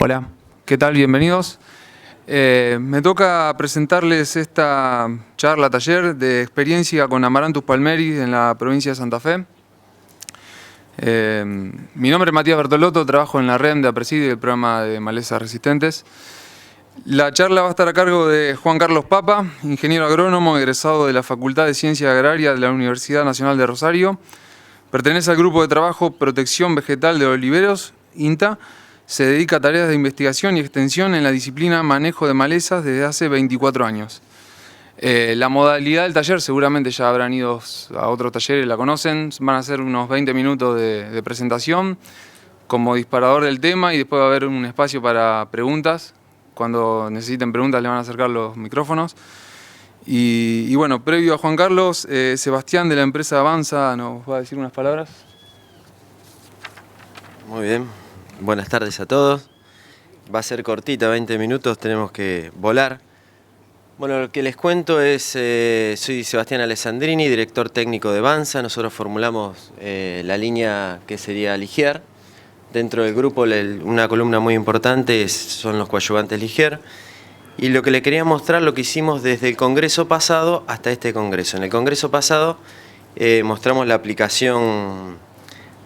Hola, ¿qué tal? Bienvenidos. Me toca presentarles esta charla, taller de experiencia con Amaranthus palmeris en la provincia de Santa Fe. Mi nombre es Matías Bertolotto, trabajo en la REM de APRESID, el programa de malezas resistentes. La charla va a estar a cargo de Juan Carlos Papa, ingeniero agrónomo egresado de la Facultad de Ciencias Agrarias de la Universidad Nacional de Rosario. Pertenece al grupo de trabajo Protección Vegetal de Oliveros, INTA. Se dedica a tareas de investigación y extensión en la disciplina Manejo de Malezas desde hace 24 años. La modalidad del taller, seguramente ya habrán ido a otros talleres, la conocen, van a ser unos 20 minutos de presentación como disparador del tema y después va a haber un espacio para preguntas. Cuando necesiten preguntas le van a acercar los micrófonos. Y bueno, previo a Juan Carlos, Sebastián de la empresa Avanza nos va a decir unas palabras. Muy bien, buenas tardes a todos. Va a ser cortita, 20 minutos, tenemos que volar. Bueno, lo que les cuento es, soy Sebastián Alessandrini, director técnico de Avanza. Nosotros formulamos la línea que sería Ligier. Dentro del grupo, una columna muy importante son los coadyuvantes Ligier. Y lo que le quería mostrar, lo que hicimos desde el congreso pasado hasta este congreso. En el congreso pasado mostramos la aplicación,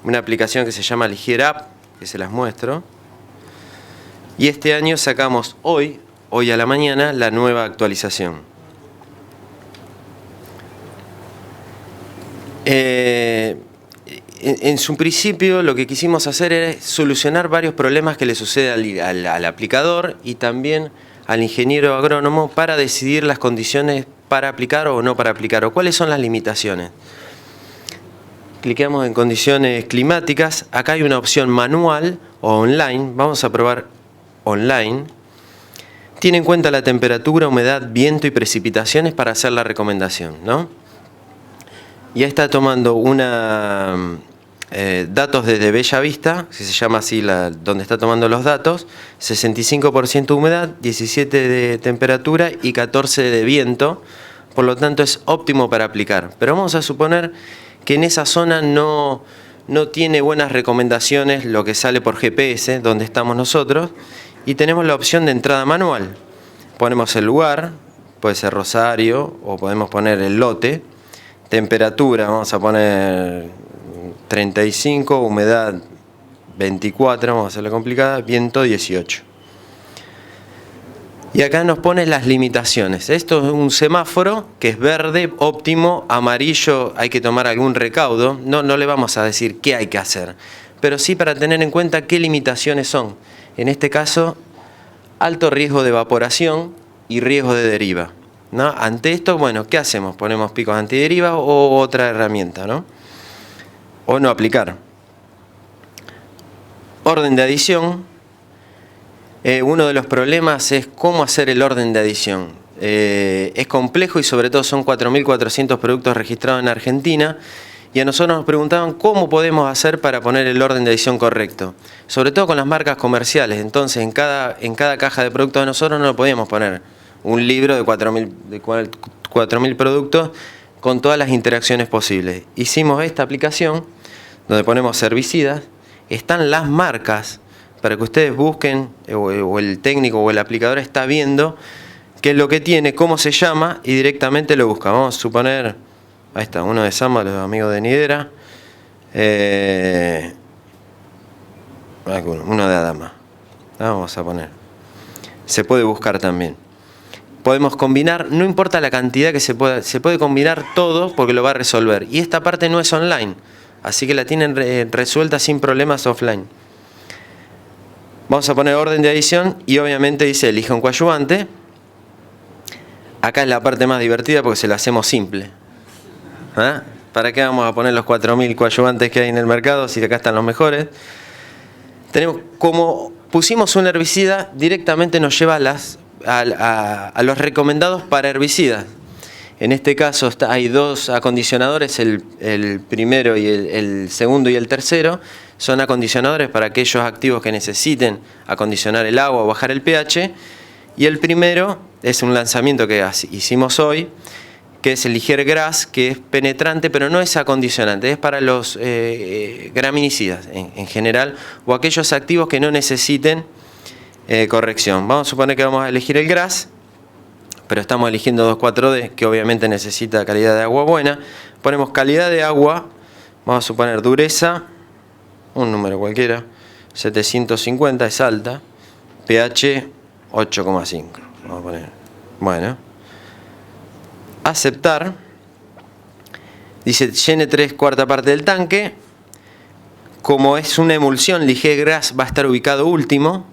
una aplicación que se llama Ligier App, que se las muestro. Y este año sacamos hoy a la mañana, la nueva actualización. En su principio lo que quisimos hacer es solucionar varios problemas que le sucede al aplicador y también al ingeniero agrónomo para decidir las condiciones para aplicar o no para aplicar, o cuáles son las limitaciones. Cliqueamos en condiciones climáticas, acá hay una opción manual o online, vamos a probar online. Tiene en cuenta la temperatura, humedad, viento y precipitaciones para hacer la recomendación, ¿no? Ya está tomando datos desde Bella Vista, que se llama así donde está tomando los datos, 65% humedad, 17 de temperatura y 14 de viento, por lo tanto es óptimo para aplicar. Pero vamos a suponer que en esa zona no tiene buenas recomendaciones lo que sale por GPS, donde estamos nosotros, y tenemos la opción de entrada manual. Ponemos el lugar, puede ser Rosario, o podemos poner el lote. Temperatura, vamos a poner 35, humedad 24, vamos a hacerla complicada, viento 18. Y acá nos pone las limitaciones. Esto es un semáforo que es verde, óptimo, amarillo, hay que tomar algún recaudo. No le vamos a decir qué hay que hacer, pero sí para tener en cuenta qué limitaciones son. En este caso, alto riesgo de evaporación y riesgo de deriva, ¿no? Ante esto, bueno, ¿qué hacemos? Ponemos picos antideriva o otra herramienta, ¿no? O no aplicar. Orden de adición. Uno de los problemas es cómo hacer el orden de adición. Es complejo y sobre todo son 4.400 productos registrados en Argentina. Y a nosotros nos preguntaban cómo podemos hacer para poner el orden de adición correcto. Sobre todo con las marcas comerciales. Entonces en cada caja de productos de nosotros no podíamos poner un libro de 4.000 productos con todas las interacciones posibles. Hicimos esta aplicación donde ponemos herbicidas. Están las marcas para que ustedes busquen, o el técnico o el aplicador está viendo qué es lo que tiene, cómo se llama y directamente lo busca. Vamos a suponer... Ahí está, uno de Samba, los amigos de Nidera. Uno de Adama. Vamos a poner. Se puede buscar también. Podemos combinar, no importa la cantidad que se puede combinar todo porque lo va a resolver. Y esta parte no es online, así que la tienen resuelta sin problemas offline. Vamos a poner orden de adición y obviamente dice elija un coadyuvante. Acá es la parte más divertida porque se la hacemos simple. ¿Ah? ¿Para qué vamos a poner los 4.000 coadyuvantes que hay en el mercado si acá están los mejores? Como pusimos un herbicida, directamente nos lleva a los recomendados para herbicidas. En este caso hay dos acondicionadores, el primero y el segundo y el tercero. Son acondicionadores para aquellos activos que necesiten acondicionar el agua o bajar el pH. Y el primero es un lanzamiento que hicimos hoy, que es el Ligier Grass, que es penetrante, pero no es acondicionante, es para los graminicidas en general, o aquellos activos que no necesiten corrección. Vamos a suponer que vamos a elegir el GRAS, pero estamos eligiendo 2,4-D, que obviamente necesita calidad de agua buena. Ponemos calidad de agua, vamos a suponer dureza, un número cualquiera, 750, es alta, pH 8,5. Vamos a poner, bueno, aceptar. Dice llene 3/4 parte del tanque. Como es una emulsión, Ligier Gras va a estar ubicado último.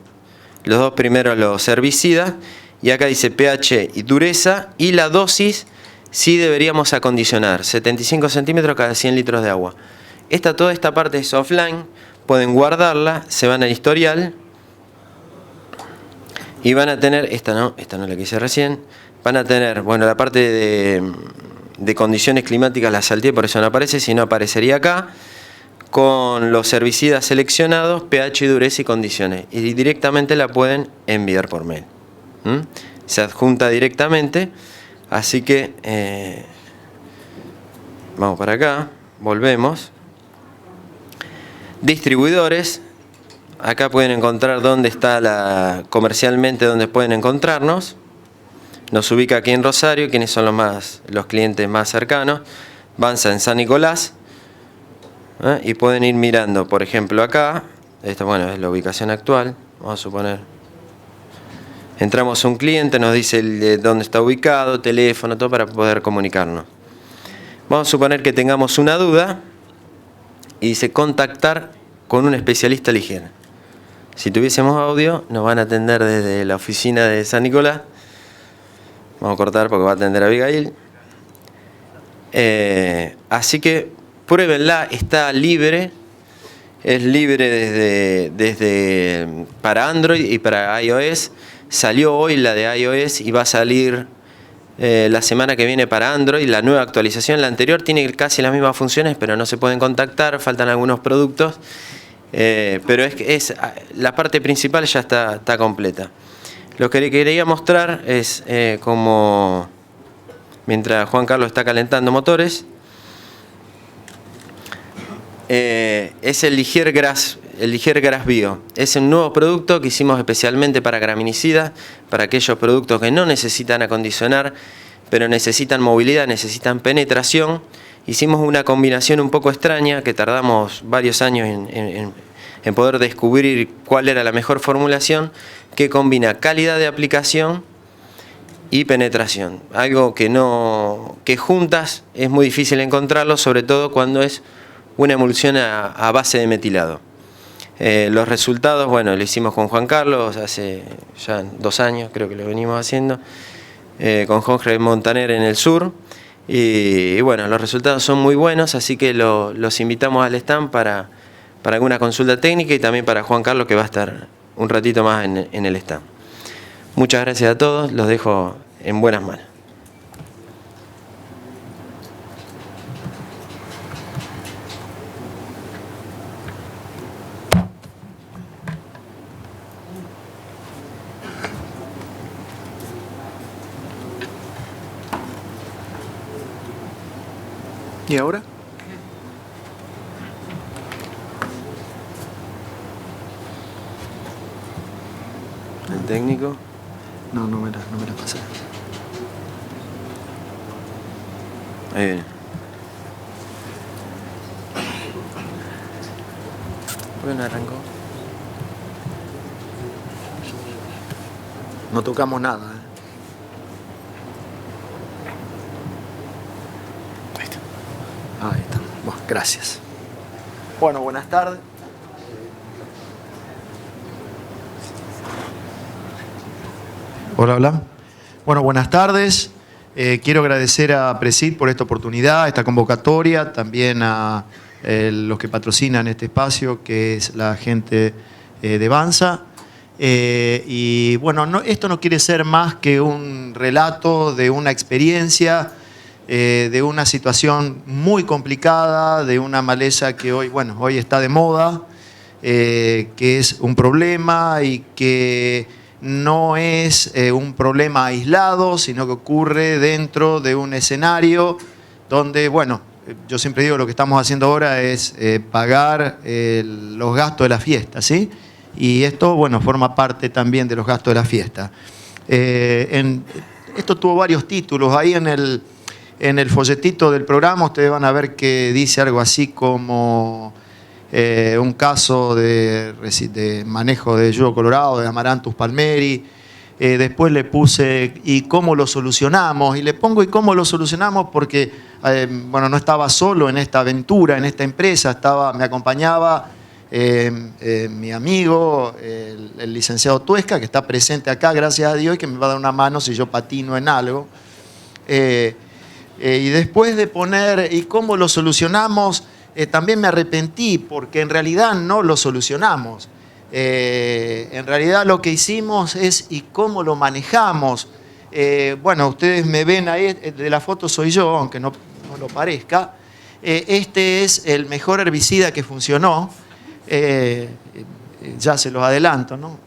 Los dos primeros los herbicidas. Y acá dice pH y dureza. Y la dosis sí deberíamos acondicionar. 75 centímetros cada 100 litros de agua. Toda esta parte es offline. Pueden guardarla. Se van al historial. Y van a tener, esta no la que hice recién. Van a tener, bueno, la parte de condiciones climáticas la salteé, por eso no aparece, si no aparecería acá. Con los herbicidas seleccionados, pH, dureza y condiciones. Y directamente la pueden enviar por mail. Se adjunta directamente. Así que vamos para acá, volvemos. Distribuidores. Acá pueden encontrar dónde está comercialmente, dónde pueden encontrarnos. Nos ubica aquí en Rosario, quienes son los clientes más cercanos. Banza en San Nicolás. Y pueden ir mirando, por ejemplo, acá. Esto, bueno, es la ubicación actual. Vamos a suponer. Entramos a un cliente, nos dice dónde está ubicado, teléfono, todo para poder comunicarnos. Vamos a suponer que tengamos una duda. Y dice contactar con un especialista Ligier. Si tuviésemos audio, nos van a atender desde la oficina de San Nicolás. Vamos a cortar porque va a atender a Abigail. Así que pruébenla, está libre. Es libre desde para Android y para iOS. Salió hoy la de iOS y va a salir la semana que viene para Android. La nueva actualización, la anterior tiene casi las mismas funciones, pero no se pueden contactar, faltan algunos productos. Pero la parte principal ya está completa. Lo que le quería mostrar es como mientras Juan Carlos está calentando motores, es el Ligier Gras Bio. Es un nuevo producto que hicimos especialmente para graminicidas, para aquellos productos que no necesitan acondicionar, pero necesitan movilidad, necesitan penetración. Hicimos una combinación un poco extraña que tardamos varios años en poder descubrir cuál era la mejor formulación, que combina calidad de aplicación y penetración. Algo que juntas es muy difícil encontrarlo, sobre todo cuando es una emulsión a base de metilado. Los resultados, bueno, lo hicimos con Juan Carlos hace ya 2 años, creo que lo venimos haciendo, con Jorge Montaner en el sur. Y bueno, los resultados son muy buenos, así que los invitamos al stand para alguna consulta técnica y también para Juan Carlos, que va a estar un ratito más en el stand. Muchas gracias a todos, los dejo en buenas manos. ¿Y ahora? El técnico. No me la pasé. Ahí viene. ¿Por qué no arrancó? No tocamos nada, Ahí está. Bueno, gracias. Bueno, buenas tardes. Hola. Bueno, buenas tardes. Quiero agradecer a Presid por esta oportunidad, esta convocatoria, también a los que patrocinan este espacio, que es la gente de Banza. Y bueno, esto no quiere ser más que un relato de una experiencia, de una situación muy complicada, de una maleza que hoy está de moda, que es un problema y que no es un problema aislado, sino que ocurre dentro de un escenario donde, yo siempre digo, lo que estamos haciendo ahora es pagar los gastos de la fiesta, ¿sí? y esto, bueno, forma parte también de los gastos de la fiesta. Esto tuvo varios títulos. Ahí en el folletito del programa ustedes van a ver que dice algo así como un caso de manejo de yugo colorado, de Amaranthus palmeri. Después le puse ¿y cómo lo solucionamos? Y le pongo ¿y cómo lo solucionamos? Porque bueno, no estaba solo en esta aventura, en esta empresa, me acompañaba mi amigo, el licenciado Tuesca, que está presente acá, gracias a Dios, y que me va a dar una mano si yo patino en algo. Y después de poner ¿y cómo lo solucionamos? También me arrepentí, porque en realidad no lo solucionamos. En realidad lo que hicimos es ¿y cómo lo manejamos? Bueno, ustedes me ven ahí, de la foto soy yo, aunque no lo parezca. Este es el mejor herbicida que funcionó. Ya se los adelanto, ¿no?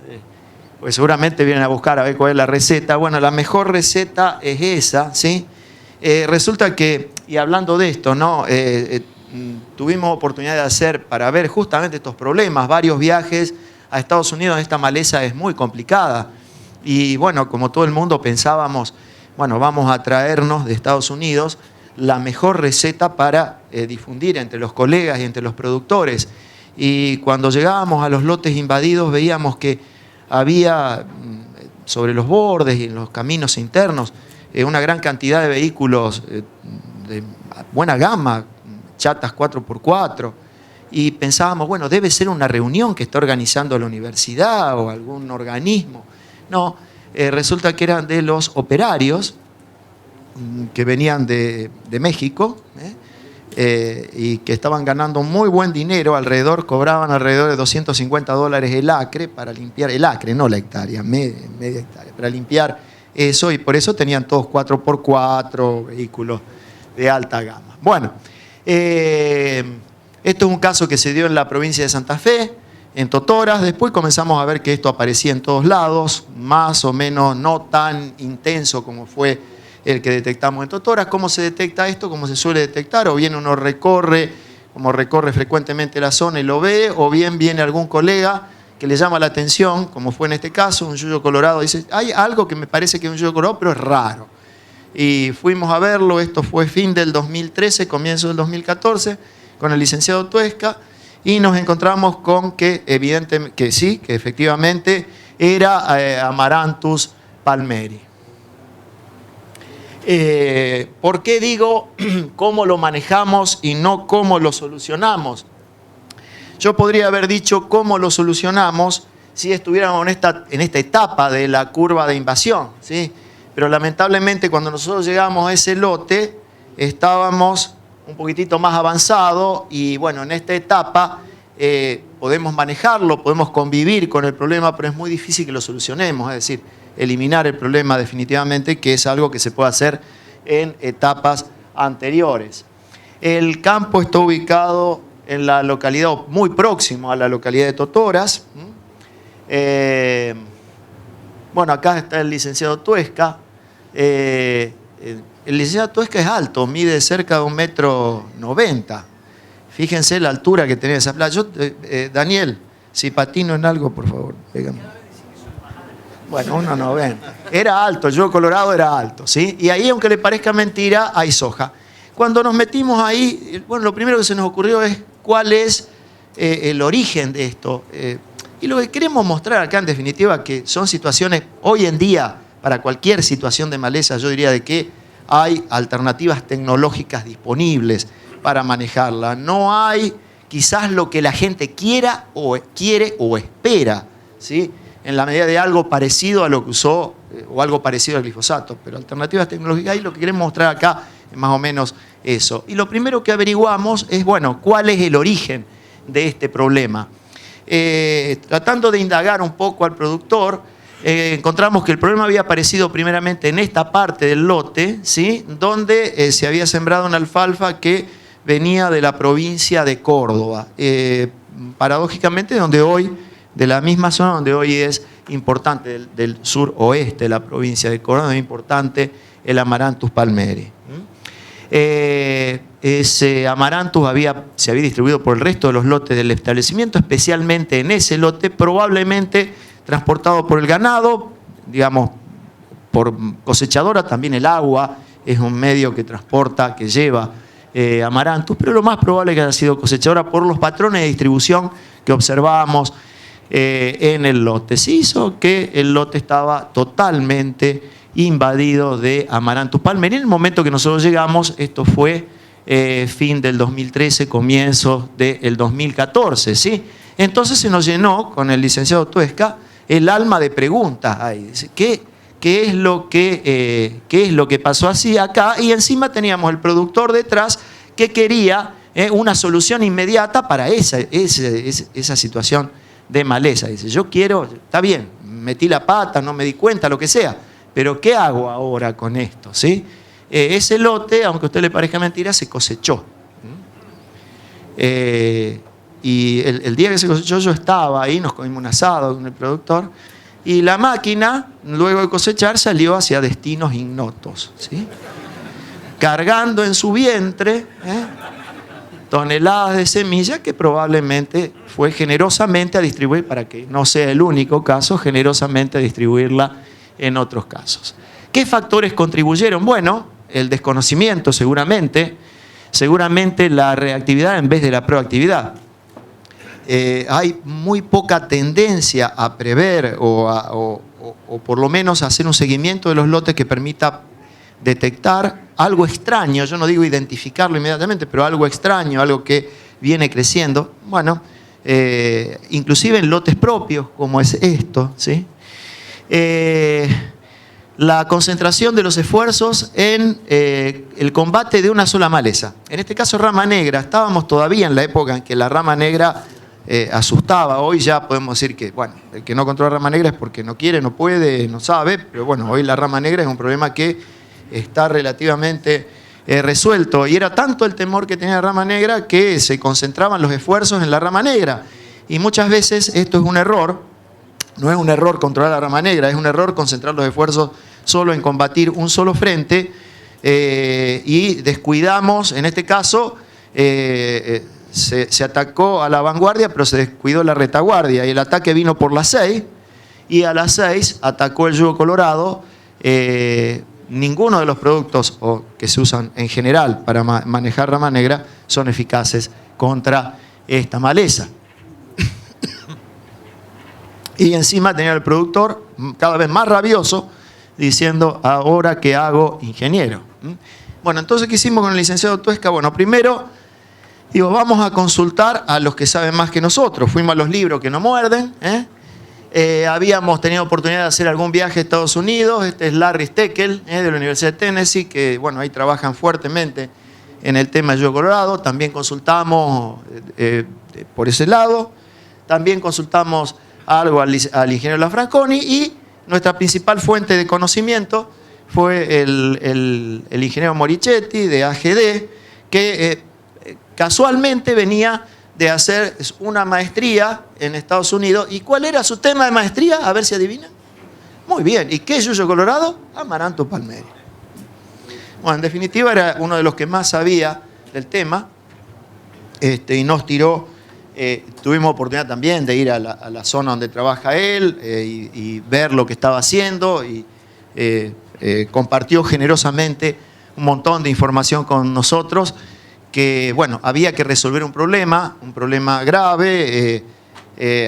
Pues seguramente vienen a buscar a ver cuál es la receta. Bueno, la mejor receta es esa, ¿sí? Resulta que, y hablando de esto, ¿no? Tuvimos oportunidad de hacer, para ver justamente estos problemas, varios viajes a Estados Unidos. Esta maleza es muy complicada y bueno, como todo el mundo pensábamos, bueno, vamos a traernos de Estados Unidos la mejor receta para difundir entre los colegas y entre los productores. Y cuando llegábamos a los lotes invadidos veíamos que había sobre los bordes y en los caminos internos una gran cantidad de vehículos de buena gama, chatas 4x4, y pensábamos, bueno, debe ser una reunión que está organizando la universidad o algún organismo. No, resulta que eran de los operarios que venían de México, y que estaban ganando muy buen dinero, cobraban alrededor de $250 el acre para limpiar, el acre, no la hectárea, media hectárea, para limpiar eso, y por eso tenían todos 4x4, vehículos de alta gama. Bueno, esto es un caso que se dio en la provincia de Santa Fe, en Totoras. Después comenzamos a ver que esto aparecía en todos lados, más o menos no tan intenso como fue el que detectamos en Totoras. ¿Cómo se detecta esto? ¿Cómo se suele detectar? O bien uno recorre, como recorre frecuentemente la zona y lo ve, o bien viene algún colega que le llama la atención, como fue en este caso, un yuyo colorado, dice, hay algo que me parece que es un yuyo colorado, pero es raro. Y fuimos a verlo, esto fue fin del 2013, comienzo del 2014, con el licenciado Tuesca, y nos encontramos con que, evidentemente, que sí, que efectivamente era Amaranthus palmeri. ¿Por qué digo cómo lo manejamos y no cómo lo solucionamos? Yo podría haber dicho cómo lo solucionamos si estuviéramos en esta etapa de la curva de invasión, ¿sí? Pero lamentablemente cuando nosotros llegamos a ese lote estábamos un poquitito más avanzados y bueno, en esta etapa podemos manejarlo, podemos convivir con el problema, pero es muy difícil que lo solucionemos, es decir, eliminar el problema definitivamente, que es algo que se puede hacer en etapas anteriores. El campo está ubicado en la localidad, muy próximo a la localidad de Totoras. Bueno, acá está el licenciado Tuesca. El licenciado Tuesca es alto, mide cerca de 1,90 m. Fíjense la altura que tenía esa playa. Daniel, si patino en algo, por favor, pégame. Bueno, 1,90 m. Era alto, el yugo colorado era alto, ¿sí? Y ahí, aunque le parezca mentira, hay soja. Cuando nos metimos ahí, bueno, lo primero que se nos ocurrió es cuál es el origen de esto. Y lo que queremos mostrar acá, en definitiva, que son situaciones, hoy en día, para cualquier situación de maleza, yo diría de que hay alternativas tecnológicas disponibles para manejarla. No hay quizás lo que la gente quiera o quiere o espera, ¿sí? En la medida de algo parecido a lo que usó o algo parecido al glifosato. Pero alternativas tecnológicas, y lo que queremos mostrar acá es más o menos eso. Y lo primero que averiguamos es, bueno, ¿cuál es el origen de este problema? Tratando de indagar un poco al productor, encontramos que el problema había aparecido primeramente en esta parte del lote, ¿sí? Donde se había sembrado una alfalfa que venía de la provincia de Córdoba, paradójicamente de la misma zona donde hoy es importante, del suroeste de la provincia de Córdoba, es importante el Amaranthus palmeri. ese Amaranthus se había distribuido por el resto de los lotes del establecimiento, especialmente en ese lote, probablemente transportado por el ganado, digamos, por cosechadora. También el agua es un medio que transporta, que lleva Amaranthus, pero lo más probable es que haya sido cosechadora por los patrones de distribución que observábamos en el lote. Se hizo que el lote estaba totalmente invadido de Amaranthus palmeri. En el momento que nosotros llegamos, esto fue fin del 2013, comienzo del 2014, ¿sí? Entonces se nos llenó con el licenciado Tuesca el alma de preguntas. Ahí, ¿qué es lo que pasó así acá? Y encima teníamos el productor detrás que quería una solución inmediata para esa situación de maleza. Dice, yo quiero, está bien, metí la pata, no me di cuenta, lo que sea, pero ¿qué hago ahora con esto? ¿Sí? Ese lote, aunque a usted le parezca mentira, se cosechó. Y el día que se cosechó yo estaba ahí, nos comimos un asado con el productor, y la máquina, luego de cosechar, salió hacia destinos ignotos, ¿sí? Cargando en su vientre toneladas de semilla que probablemente fue generosamente a distribuir, para que no sea el único caso, generosamente a distribuirla en otros casos. ¿Qué factores contribuyeron? Bueno, el desconocimiento seguramente la reactividad en vez de la proactividad. Hay muy poca tendencia a prever o por lo menos a hacer un seguimiento de los lotes que permita detectar algo extraño. Yo no digo identificarlo inmediatamente, pero algo extraño, algo que viene creciendo. Bueno, inclusive en lotes propios, como es esto, ¿sí? La concentración de los esfuerzos en el combate de una sola maleza. En este caso, rama negra. Estábamos todavía en la época en que la rama negra asustaba. Hoy ya podemos decir que, bueno, el que no controla rama negra es porque no quiere, no puede, no sabe, pero bueno, hoy la rama negra es un problema que está relativamente resuelto. Y era tanto el temor que tenía la rama negra que se concentraban los esfuerzos en la rama negra. Y muchas veces esto es un error. No es un error controlar la rama negra, es un error concentrar los esfuerzos solo en combatir un solo frente y descuidamos, en este caso, se atacó a la vanguardia, pero se descuidó la retaguardia y el ataque vino por las 6 y a las 6 atacó el yugo colorado. Ninguno de los productos que se usan en general para manejar rama negra son eficaces contra esta maleza. Y encima tenía el productor cada vez más rabioso diciendo, ¿ahora qué hago, ingeniero? Bueno, entonces, ¿qué hicimos con el licenciado Tuesca? Bueno, primero, digo, vamos a consultar a los que saben más que nosotros. Fuimos a los libros que no muerden. Habíamos tenido oportunidad de hacer algún viaje a Estados Unidos. Este es Larry Steckel, de la Universidad de Tennessee, que bueno, ahí trabajan fuertemente en el tema de yugo colorado. También consultamos por ese lado. También consultamos algo al ingeniero Lafranconi y nuestra principal fuente de conocimiento fue el ingeniero Morichetti de AGD, que casualmente venía de hacer una maestría en Estados Unidos. ¿Y cuál era su tema de maestría? A ver si adivinan. Muy bien. ¿Y qué es yuyo colorado? Amaranthus palmeri. Bueno, en definitiva era uno de los que más sabía del tema y nos tiró. Tuvimos oportunidad también de ir a la zona donde trabaja él y ver lo que estaba haciendo y compartió generosamente un montón de información con nosotros que, bueno, había que resolver un problema grave,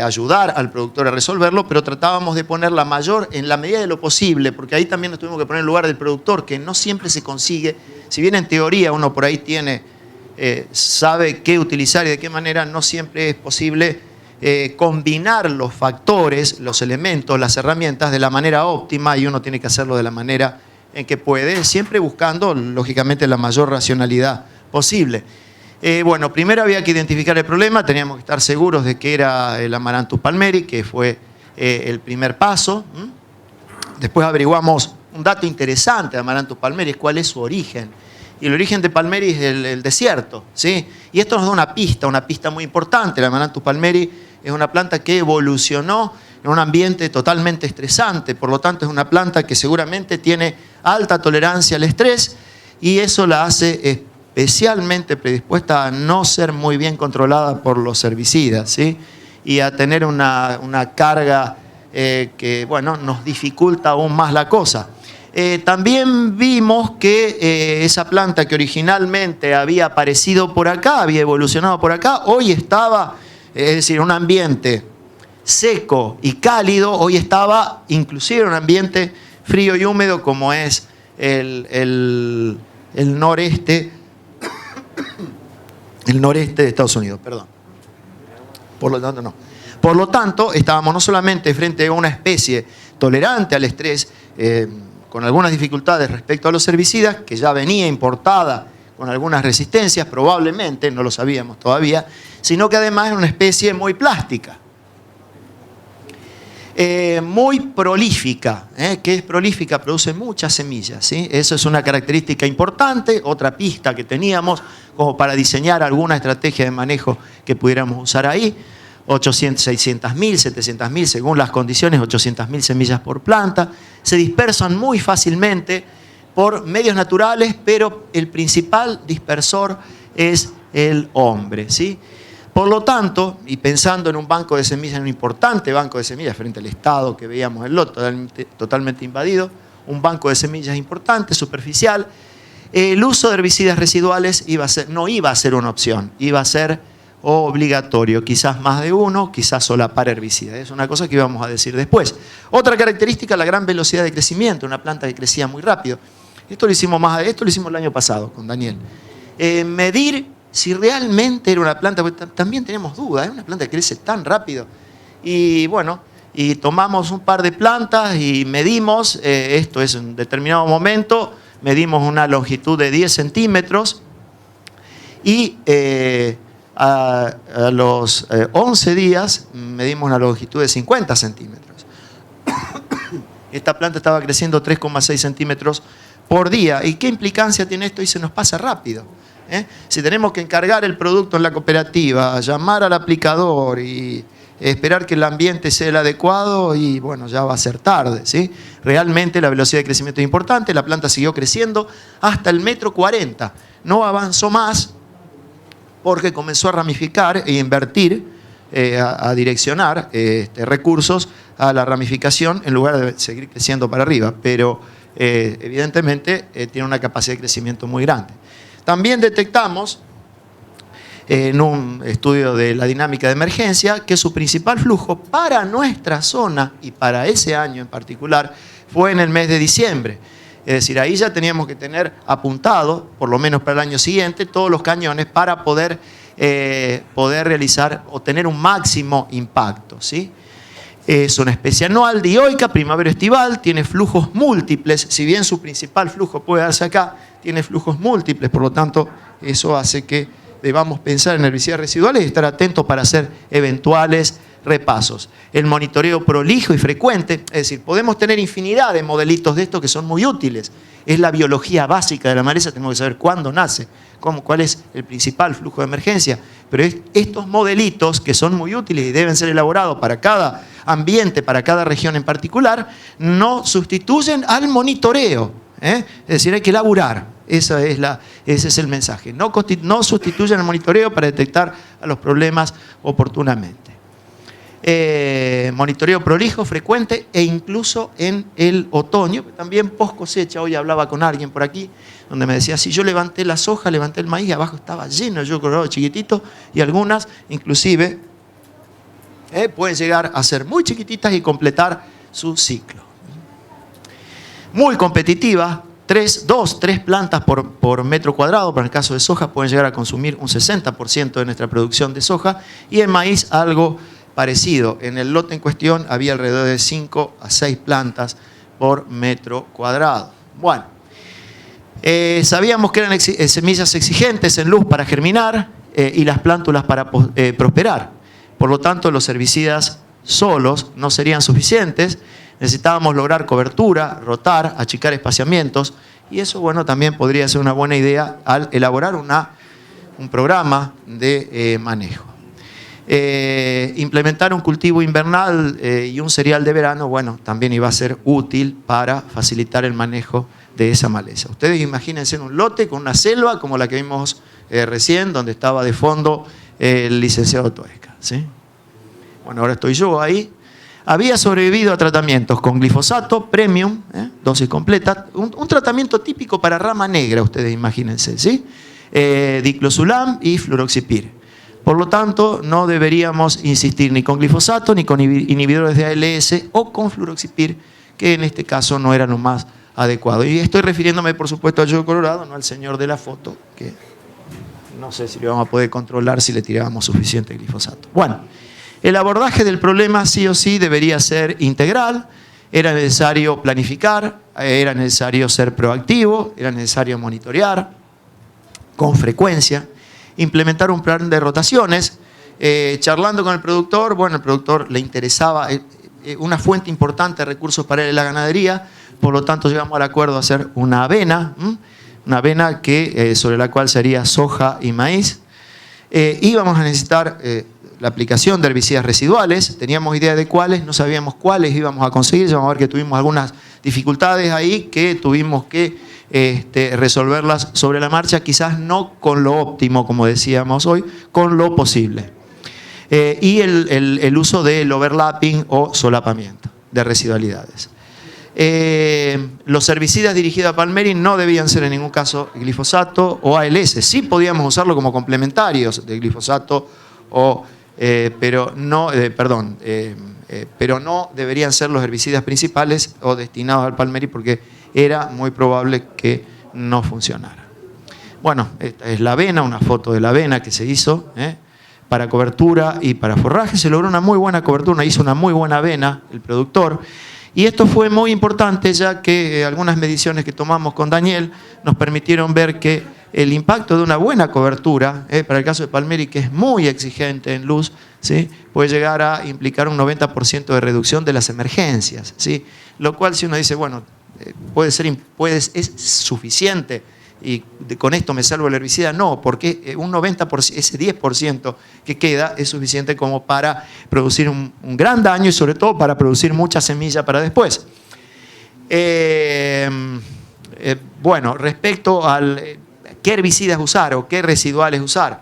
ayudar al productor a resolverlo, pero tratábamos de poner la mayor, en la medida de lo posible, porque ahí también nos tuvimos que poner en el lugar del productor, que no siempre se consigue, si bien en teoría uno por ahí sabe qué utilizar y de qué manera, no siempre es posible combinar los factores, los elementos, las herramientas de la manera óptima y uno tiene que hacerlo de la manera en que puede, siempre buscando, lógicamente, la mayor racionalidad posible. Bueno, primero había que identificar el problema, teníamos que estar seguros de que era el Amaranthus palmeri, que fue el primer paso. Después averiguamos un dato interesante de Amaranthus palmeri, es cuál es su origen. Y el origen de palmeri es el desierto, ¿sí? Y esto nos da una pista muy importante. El Amaranthus palmeri es una planta que evolucionó en un ambiente totalmente estresante, por lo tanto es una planta que seguramente tiene alta tolerancia al estrés y eso la hace especialmente predispuesta a no ser muy bien controlada por los herbicidas, ¿sí? Y a tener una carga que, bueno, nos dificulta aún más la cosa. También vimos que esa planta que originalmente había aparecido por acá, había evolucionado por acá, hoy estaba, es decir, en un ambiente seco y cálido, hoy estaba inclusive en un ambiente frío y húmedo como es el noreste de Estados Unidos, perdón. Por lo tanto, estábamos no solamente frente a una especie tolerante al estrés, con algunas dificultades respecto a los herbicidas, que ya venía importada con algunas resistencias, probablemente, no lo sabíamos todavía, sino que además era una especie muy plástica. Muy prolífica. ¿Qué es prolífica? Produce muchas semillas, ¿sí? Eso es una característica importante, otra pista que teníamos como para diseñar alguna estrategia de manejo que pudiéramos usar ahí. 600.000, 700.000, según las condiciones, 800.000 semillas por planta. Se dispersan muy fácilmente por medios naturales, pero el principal dispersor es el hombre, ¿sí? Por lo tanto, y pensando en un banco de semillas, en un importante banco de semillas frente al estado que veíamos el lote totalmente invadido, un banco de semillas importante, superficial, el uso de herbicidas residuales no iba a ser una opción, iba a ser obligatorio, quizás más de uno, quizás solapar herbicidas. Es una cosa que íbamos a decir después. Otra característica, la gran velocidad de crecimiento, una planta que crecía muy rápido. Esto lo hicimos el año pasado con Daniel. Medir si realmente era una planta, porque también tenemos dudas, es una planta que crece tan rápido. Y bueno, y tomamos un par de plantas y medimos, esto es en un determinado momento, medimos una longitud de 10 centímetros y a los 11 días medimos una longitud de 50 centímetros. Esta planta estaba creciendo 3,6 centímetros por día. ¿Y qué implicancia tiene esto? Y se nos pasa rápido. Si tenemos que encargar el producto en la cooperativa, llamar al aplicador y esperar que el ambiente sea el adecuado, y bueno, ya va a ser tarde, ¿sí? Realmente la velocidad de crecimiento es importante, la planta siguió creciendo hasta el 1,40 m. No avanzó más porque comenzó a ramificar e invertir, a direccionar recursos a la ramificación en lugar de seguir creciendo para arriba, pero evidentemente tiene una capacidad de crecimiento muy grande. También detectamos en un estudio de la dinámica de emergencia que su principal flujo para nuestra zona y para ese año en particular fue en el mes de diciembre. Es decir, ahí ya teníamos que tener apuntado, por lo menos para el año siguiente, todos los cañones para poder realizar o tener un máximo impacto, ¿sí? Es una especie anual, dioica, primavera-estival, tiene flujos múltiples. Si bien su principal flujo puede darse acá, tiene flujos múltiples, por lo tanto, eso hace que debamos pensar en herbicidas residuales y estar atentos para hacer eventuales repasos. El monitoreo prolijo y frecuente, es decir, podemos tener infinidad de modelitos de estos que son muy útiles. Es la biología básica de la maleza, tenemos que saber cuándo nace, cuál es el principal flujo de emergencia. Pero estos modelitos que son muy útiles y deben ser elaborados para cada ambiente, para cada región en particular, no sustituyen al monitoreo. Es decir, hay que elaborar. Ese es el mensaje. No sustituyen al monitoreo para detectar a los problemas oportunamente. Monitoreo prolijo, frecuente e incluso en el otoño, también post cosecha. Hoy hablaba con alguien por aquí donde me decía, si yo levanté las hojas, levanté el maíz, abajo estaba lleno, yo colorado chiquitito, y algunas inclusive pueden llegar a ser muy chiquititas y completar su ciclo. Muy competitiva, 3 plantas por metro cuadrado. Para el caso de soja pueden llegar a consumir un 60% de nuestra producción de soja, y en maíz algo parecido. En el lote en cuestión había alrededor de 5 a 6 plantas por metro cuadrado. Bueno, sabíamos que eran semillas exigentes en luz para germinar y las plántulas para prosperar. Por lo tanto, los herbicidas solos no serían suficientes. Necesitábamos lograr cobertura, rotar, achicar espaciamientos, y eso, bueno, también podría ser una buena idea al elaborar un programa de manejo. Implementar un cultivo invernal y un cereal de verano, bueno, también iba a ser útil para facilitar el manejo de esa maleza. Ustedes imagínense en un lote con una selva como la que vimos recién, donde estaba de fondo el licenciado Toesca, ¿sí? Bueno, ahora estoy yo ahí. Había sobrevivido a tratamientos con glifosato, premium, dosis completa, un tratamiento típico para rama negra, ustedes imagínense, ¿sí? Diclosulam y fluroxipir. Por lo tanto, no deberíamos insistir ni con glifosato, ni con inhibidores de ALS o con fluroxipir, que en este caso no era lo más adecuado. Y estoy refiriéndome, por supuesto, al yodo colorado, no al señor de la foto, que no sé si le vamos a poder controlar si le tirábamos suficiente glifosato. Bueno, el abordaje del problema sí o sí debería ser integral. Era necesario planificar, era necesario ser proactivo, era necesario monitorear con frecuencia, implementar un plan de rotaciones. Charlando con el productor, bueno, el productor le interesaba una fuente importante de recursos para él en la ganadería, por lo tanto llegamos al acuerdo de hacer una avena que, sobre la cual sería soja y maíz. Íbamos a necesitar la aplicación de herbicidas residuales, teníamos idea de cuáles, no sabíamos cuáles íbamos a conseguir, vamos a ver que tuvimos algunas dificultades ahí que tuvimos que resolverlas sobre la marcha, quizás no con lo óptimo, como decíamos hoy, con lo posible. Y el uso del overlapping o solapamiento de residualidades. Los herbicidas dirigidos a Palmeri no debían ser en ningún caso glifosato o ALS. Sí podíamos usarlo como complementarios de glifosato, pero no deberían ser los herbicidas principales o destinados al Palmeri, porque era muy probable que no funcionara. Bueno, esta es la avena, una foto de la avena que se hizo para cobertura y para forraje. Se logró una muy buena cobertura, hizo una muy buena avena el productor. Y esto fue muy importante, ya que algunas mediciones que tomamos con Daniel nos permitieron ver que el impacto de una buena cobertura, para el caso de Palmeri, que es muy exigente en luz, ¿sí?, puede llegar a implicar un 90% de reducción de las emergencias, ¿sí? Lo cual, si uno dice, bueno, es suficiente y con esto me salvo el herbicida, no, porque un 90%, ese 10% que queda es suficiente como para producir un gran daño y sobre todo para producir mucha semilla para después. Bueno, respecto al qué herbicidas usar o qué residuales usar,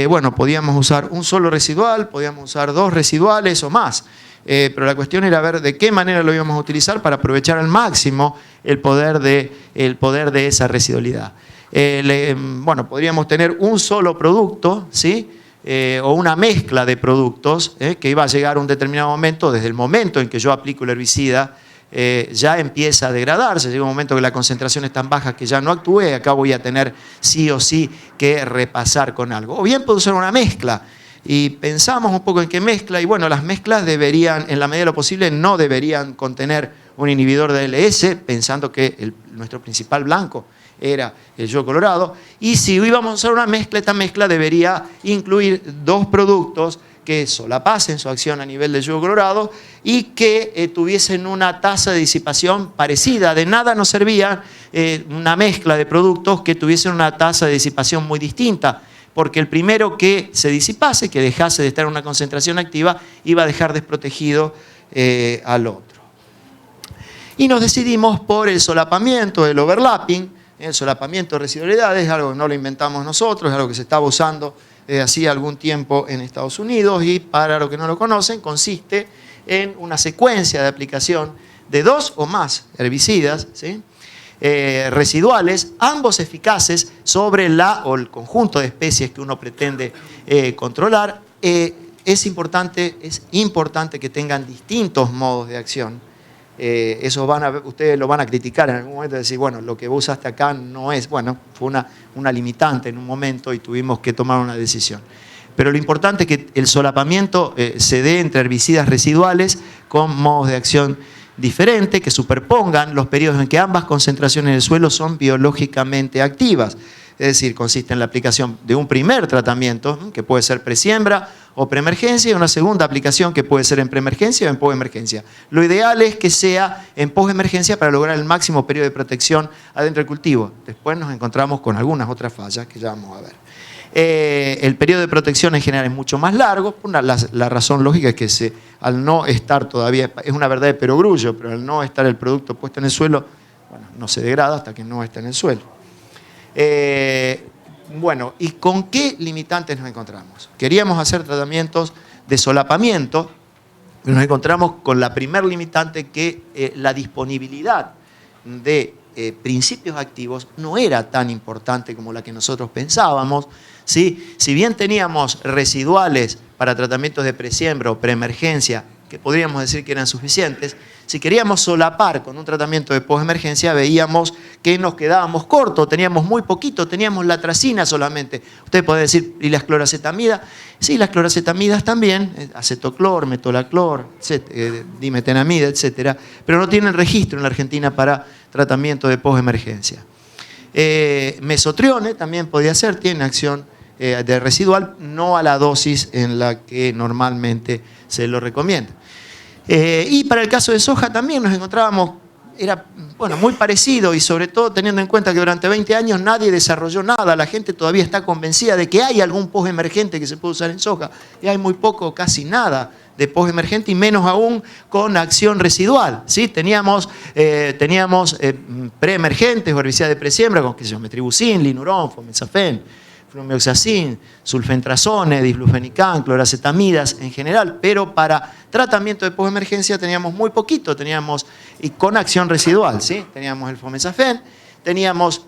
bueno, podíamos usar un solo residual, podíamos usar 2 residuales o más. Pero la cuestión era ver de qué manera lo íbamos a utilizar para aprovechar al máximo el poder de esa residualidad. Bueno, podríamos tener un solo producto, ¿sí?, o una mezcla de productos que iba a llegar a un determinado momento, desde el momento en que yo aplico el herbicida, ya empieza a degradarse, llega un momento que la concentración es tan baja que ya no actúe, acá voy a tener sí o sí que repasar con algo. O bien puedo usar una mezcla. Y pensamos un poco en qué mezcla, y bueno, las mezclas deberían, en la medida de lo posible, no deberían contener un inhibidor de ALS, pensando que nuestro principal blanco era el yodo colorado. Y si íbamos a usar una mezcla, esta mezcla debería incluir 2 productos que solapasen su acción a nivel del yodo colorado y que tuviesen una tasa de disipación parecida. De nada nos servía una mezcla de productos que tuviesen una tasa de disipación muy distinta, porque el primero que se disipase, que dejase de estar en una concentración activa, iba a dejar desprotegido al otro. Y nos decidimos por el solapamiento, el overlapping. El solapamiento de residualidades es algo que no lo inventamos nosotros, es algo que se estaba usando desde hacía algún tiempo en Estados Unidos, y para los que no lo conocen, consiste en una secuencia de aplicación de 2 o más herbicidas, ¿sí?, residuales, ambos eficaces sobre el conjunto de especies que uno pretende controlar. Es importante que tengan distintos modos de acción. Ustedes lo van a criticar en algún momento, decir, bueno, lo que vos usaste acá no es, bueno, fue una limitante en un momento y tuvimos que tomar una decisión. Pero lo importante es que el solapamiento se dé entre herbicidas residuales con modos de acción diferente, que superpongan los periodos en que ambas concentraciones en el suelo son biológicamente activas. Es decir, consiste en la aplicación de un primer tratamiento, que puede ser presiembra o preemergencia, y una segunda aplicación que puede ser en preemergencia o en posemergencia. Lo ideal es que sea en posemergencia para lograr el máximo periodo de protección adentro del cultivo. Después nos encontramos con algunas otras fallas que ya vamos a ver. El periodo de protección en general es mucho más largo. La razón lógica es que al no estar todavía, es una verdad de perogrullo, pero al no estar el producto puesto en el suelo, bueno, no se degrada hasta que no está en el suelo. Bueno, ¿y con qué limitantes nos encontramos? Queríamos hacer tratamientos de solapamiento, pero nos encontramos con la primer limitante que la disponibilidad de principios activos no era tan importante como la que nosotros pensábamos, ¿sí? Si bien teníamos residuales para tratamientos de presiembra o preemergencia, que podríamos decir que eran suficientes, si queríamos solapar con un tratamiento de postemergencia, veíamos que nos quedábamos cortos, teníamos muy poquito, teníamos la atracina solamente. Usted puede decir, ¿y las clorazetamidas? Sí, las clorazetamidas también, acetoclor, metolaclor, dimetenamida, etcétera, pero no tienen registro en la Argentina para tratamiento de postemergencia. Mesotrione también podía ser, tiene acción de residual, no a la dosis en la que normalmente se lo recomienda. Y para el caso de soja también nos encontrábamos, era muy parecido, y sobre todo teniendo en cuenta que durante 20 años nadie desarrolló nada, la gente todavía está convencida de que hay algún postemergente que se puede usar en soja, y hay muy poco, casi nada de postemergente, y menos aún con acción residual, ¿sí? Teníamos preemergentes, herbicidas de presiembra, con metribuzin, linurón, fomesafen, flumioxacin, sulfentrazone, dislufenicán, clorazetamidas en general, pero para tratamiento de postemergencia teníamos muy poquito, y con acción residual, ¿sí? Teníamos el fomesafen, teníamos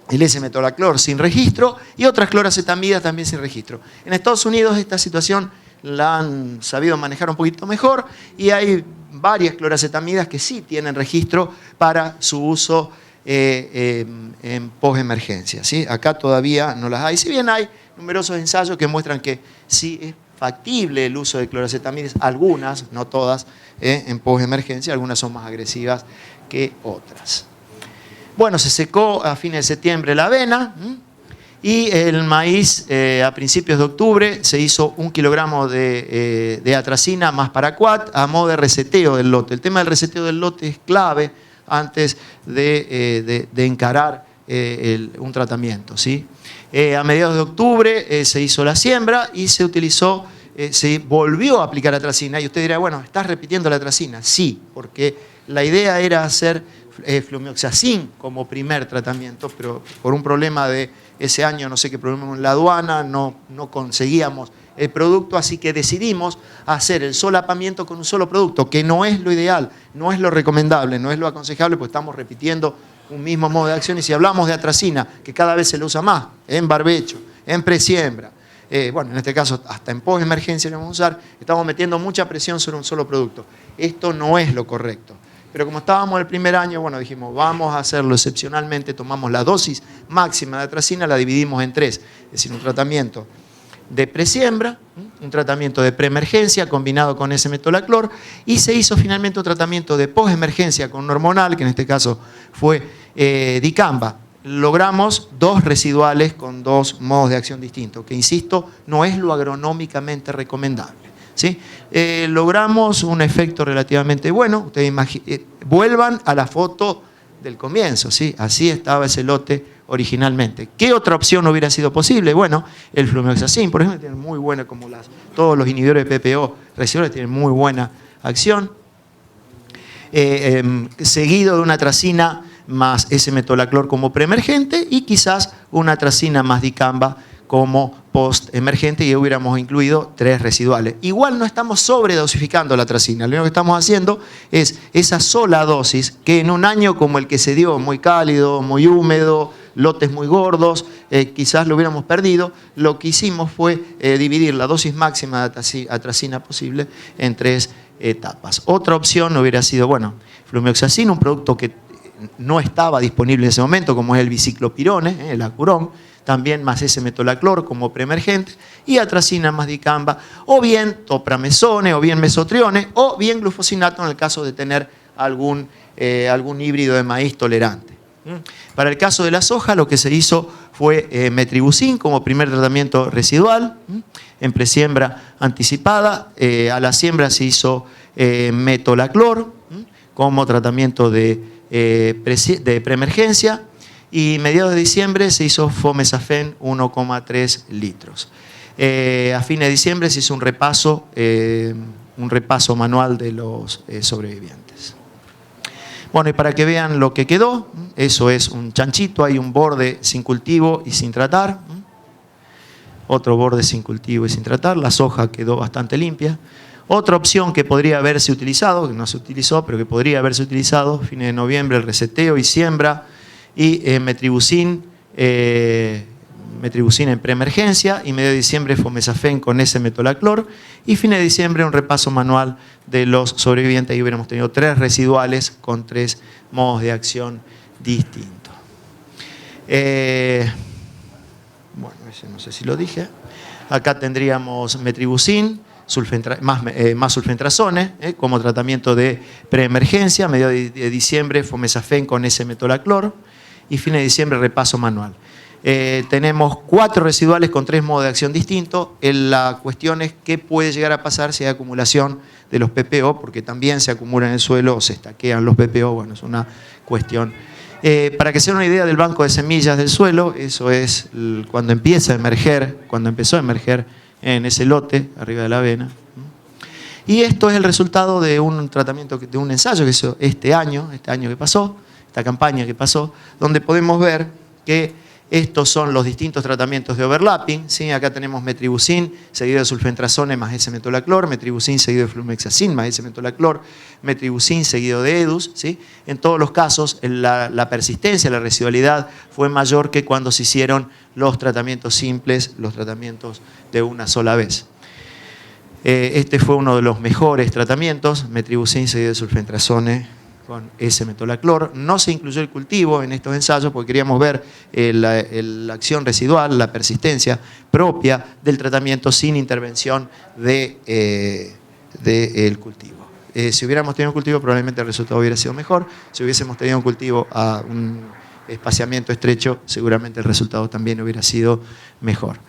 el S-metolaclor sin registro y otras clorazetamidas también sin registro. En Estados Unidos esta situación la han sabido manejar un poquito mejor y hay varias clorazetamidas que sí tienen registro para su uso en postemergencia, ¿sí? Acá todavía no las hay, si bien hay numerosos ensayos que muestran que sí es factible el uso de clorazetamidas, algunas, no todas, en postemergencia, algunas son más agresivas que otras. Bueno, se secó a fines de septiembre la avena y el maíz a principios de octubre se hizo 1 kilogramo de atracina más paraquat a modo de reseteo del lote. El tema del reseteo del lote es clave antes de encarar un tratamiento, ¿sí? A mediados de octubre se hizo la siembra y se utilizó, se volvió a aplicar atracina. Y usted dirá, bueno, ¿estás repitiendo la atracina? Sí, porque la idea era hacer flumioxacin como primer tratamiento, pero por un problema de ese año, no sé qué problema en la aduana, no conseguíamos el producto, así que decidimos hacer el solapamiento con un solo producto, que no es lo ideal, no es lo recomendable, no es lo aconsejable, porque estamos repitiendo un mismo modo de acción. Y si hablamos de atracina, que cada vez se le usa más, en barbecho, en presiembra, en este caso hasta en postemergencia lo vamos a usar, estamos metiendo mucha presión sobre un solo producto. Esto no es lo correcto. Pero como estábamos el primer año, dijimos, vamos a hacerlo excepcionalmente, tomamos la dosis máxima de atracina, la dividimos en 3, es decir, un tratamiento de presiembra, un tratamiento de preemergencia combinado con S-metolaclor, y se hizo finalmente un tratamiento de postemergencia con un hormonal, que en este caso fue dicamba. Logramos 2 residuales con 2 modos de acción distintos, que insisto, no es lo agronómicamente recomendable, ¿sí? Logramos un efecto relativamente bueno. Ustedes vuelvan a la foto del comienzo, ¿sí? Así estaba ese lote originalmente. ¿Qué otra opción hubiera sido posible? Bueno, el flumioxacin, por ejemplo, tiene muy buena, como todos los inhibidores de PPO residuales tienen muy buena acción. Seguido de una atracina más S-metolaclor como preemergente y quizás una atracina más dicamba como post-emergente, y hubiéramos incluido 3 residuales. Igual no estamos sobredosificando la atracina, lo único que estamos haciendo es esa sola dosis que en un año como el que se dio, muy cálido, muy húmedo, lotes muy gordos, quizás lo hubiéramos perdido. Lo que hicimos fue dividir la dosis máxima de atracina posible en 3 etapas. Otra opción hubiera sido, flumioxacin, un producto que no estaba disponible en ese momento, como es el biciclopirone, el acurón, también más S-metolaclor como preemergente, y atracina más dicamba, o bien topramezone, o bien mesotrione, o bien glufosinato en el caso de tener algún híbrido de maíz tolerante. Para el caso de la soja, lo que se hizo fue metribuzin como primer tratamiento residual, en presiembra anticipada. A la siembra se hizo metolaclor como tratamiento de preemergencia, y mediados de diciembre se hizo fomesafen 1,3 litros. A fines de diciembre se hizo un repaso manual de los sobrevivientes. Bueno, y para que vean lo que quedó, eso es un chanchito, hay un borde sin cultivo y sin tratar, otro borde sin cultivo y sin tratar, la soja quedó bastante limpia. Otra opción que podría haberse utilizado, que no se utilizó, pero que podría haberse utilizado, fines de noviembre el reseteo y siembra, y metribuzin en preemergencia, y medio de diciembre fomesafen con S-metolaclor, y fines de diciembre un repaso manual de los sobrevivientes. Ahí hubiéramos tenido 3 residuales con 3 modos de acción distintos. Bueno, ese no sé si lo dije. Acá tendríamos metribuzin, más sulfentrazone como tratamiento de preemergencia, medio de diciembre fomesafen con S-metolaclor, y fines de diciembre repaso manual. Tenemos 4 residuales con 3 modos de acción distintos. La cuestión es qué puede llegar a pasar si hay acumulación de los PPO, porque también se acumulan en el suelo o se estaquean los PPO. Bueno, es una cuestión. Para que se den una idea del banco de semillas del suelo, eso es cuando empezó a emerger en ese lote, arriba de la avena. Y esto es el resultado de un tratamiento, de un ensayo que hizo este año que pasó, esta campaña que pasó, donde podemos ver que estos son los distintos tratamientos de overlapping, ¿sí? Acá tenemos metribuzin seguido de sulfentrazone más S-metolaclor, metribuzin seguido de flumexacin más S-metolaclor, metribuzin seguido de EDUS, ¿sí? En todos los casos la persistencia, la residualidad fue mayor que cuando se hicieron los tratamientos simples, los tratamientos de una sola vez. Este fue uno de los mejores tratamientos, metribuzin seguido de sulfentrazone con S-metolaclor. No se incluyó el cultivo en estos ensayos porque queríamos ver la acción residual, la persistencia propia del tratamiento sin intervención del cultivo. Si hubiéramos tenido un cultivo, probablemente el resultado hubiera sido mejor. Si hubiésemos tenido un cultivo a un espaciamiento estrecho, seguramente el resultado también hubiera sido mejor.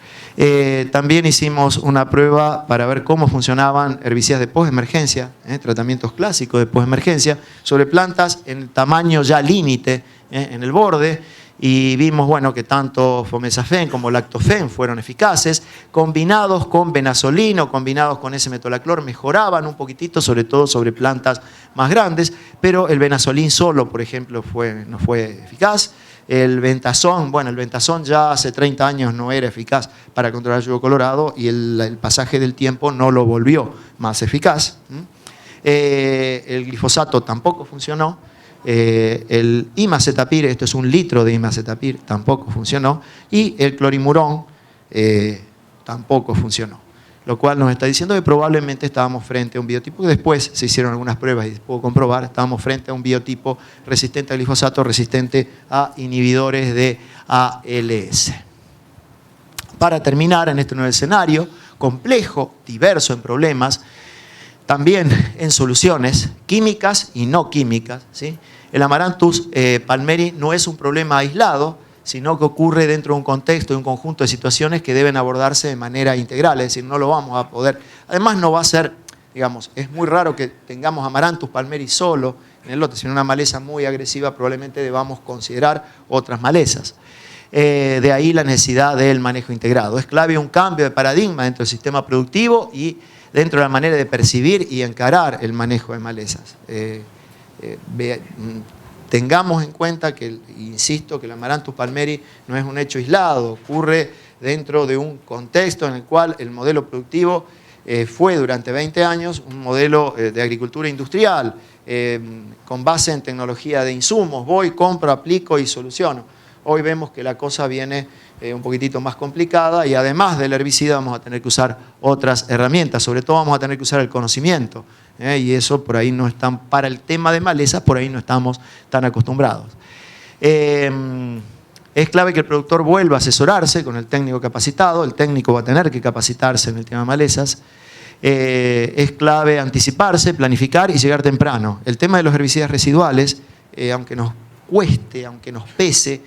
También hicimos una prueba para ver cómo funcionaban herbicidas de postemergencia, tratamientos clásicos de postemergencia, sobre plantas en tamaño ya límite en el borde, y vimos bueno, que tanto fomesafen como lactofen fueron eficaces, combinados con benazolín o combinados con S-metolaclor mejoraban un poquitito, sobre todo sobre plantas más grandes, pero el benazolín solo, por ejemplo, no fue eficaz. El ventazón, bueno, el ventazón ya hace 30 años no era eficaz para controlar el yugo colorado y el pasaje del tiempo no lo volvió más eficaz. El glifosato tampoco funcionó. El imacetapir, esto es 1 litro de imacetapir, tampoco funcionó. Y el clorimurón tampoco funcionó. Lo cual nos está diciendo que probablemente estábamos frente a un biotipo, que después se hicieron algunas pruebas y se pudo comprobar, estábamos frente a un biotipo resistente al glifosato, resistente a inhibidores de ALS. Para terminar, en este nuevo escenario, complejo, diverso en problemas, también en soluciones químicas y no químicas, ¿sí? El Amaranthus palmeri no es un problema aislado, sino que ocurre dentro de un contexto, de un conjunto de situaciones que deben abordarse de manera integral, es decir, no lo vamos a poder, además no va a ser, digamos, es muy raro que tengamos Amaranthus palmeri solo en el lote, si en una maleza muy agresiva probablemente debamos considerar otras malezas. De ahí la necesidad del manejo integrado. Es clave un cambio de paradigma dentro del sistema productivo y dentro de la manera de percibir y encarar el manejo de malezas. Tengamos en cuenta que, insisto, que el Amaranthus palmeri no es un hecho aislado, ocurre dentro de un contexto en el cual el modelo productivo fue durante 20 años un modelo de agricultura industrial, con base en tecnología de insumos, voy, compro, aplico y soluciono. Hoy vemos que la cosa viene un poquitito más complicada y además del herbicida vamos a tener que usar otras herramientas, sobre todo vamos a tener que usar el conocimiento. Y eso por ahí no están, para el tema de malezas, por ahí no estamos tan acostumbrados. Es clave que el productor vuelva a asesorarse con el técnico capacitado, el técnico va a tener que capacitarse en el tema de malezas. Es clave anticiparse, planificar y llegar temprano. El tema de los herbicidas residuales, aunque nos cueste, aunque nos pese,